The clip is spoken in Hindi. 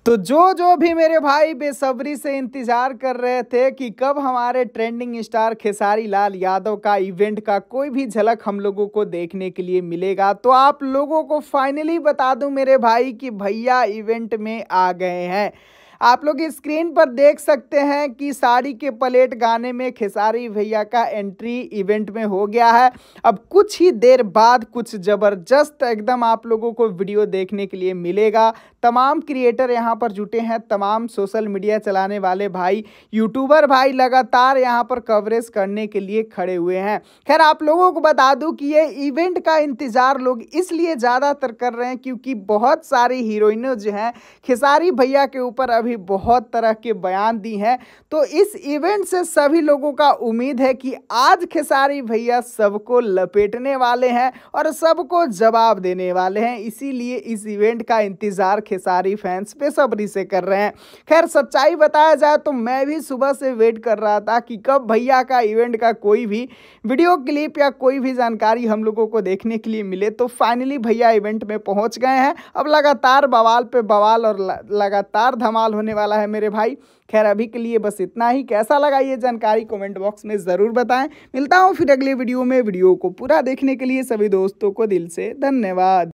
तो जो भी मेरे भाई बेसब्री से इंतजार कर रहे थे कि कब हमारे ट्रेंडिंग स्टार खेसारी लाल यादव का इवेंट का कोई भी झलक हम लोगों को देखने के लिए मिलेगा, तो आप लोगों को फाइनली बता दूं मेरे भाई कि भैया इवेंट में आ गए हैं। आप लोग स्क्रीन पर देख सकते हैं कि साड़ी के पलेट गाने में खेसारी भैया का एंट्री इवेंट में हो गया है। अब कुछ ही देर बाद कुछ ज़बरदस्त एकदम आप लोगों को वीडियो देखने के लिए मिलेगा। तमाम क्रिएटर यहाँ पर जुटे हैं, तमाम सोशल मीडिया चलाने वाले भाई, यूट्यूबर भाई लगातार यहाँ पर कवरेज करने के लिए खड़े हुए हैं। खैर आप लोगों को बता दूं कि ये इवेंट का इंतज़ार लोग इसलिए ज़्यादातर कर रहे हैं क्योंकि बहुत सारी हीरोइनें जो हैं खेसारी भैया के ऊपर अभी बहुत तरह के बयान दी हैं। तो इस इवेंट से सभी लोगों का उम्मीद है कि आज खेसारी भैया सबको लपेटने वाले हैं और सबको जवाब देने वाले हैं, इसीलिए इस इवेंट का इंतज़ार खेसारी फैंस बेसब्री से कर रहे हैं। खैर सच्चाई बताया जाए तो मैं भी सुबह से वेट कर रहा था कि कब भैया का इवेंट का कोई भी वीडियो क्लिप या कोई भी जानकारी हम लोगों को देखने के लिए मिले। तो फाइनली भैया इवेंट में पहुंच गए हैं। अब लगातार बवाल पे बवाल और लगातार धमाल होने वाला है मेरे भाई। खैर अभी के लिए बस इतना ही। कैसा लगा ये जानकारी कमेंट बॉक्स में ज़रूर बताएं। मिलता हूँ फिर अगले वीडियो में। वीडियो को पूरा देखने के लिए सभी दोस्तों को दिल से धन्यवाद।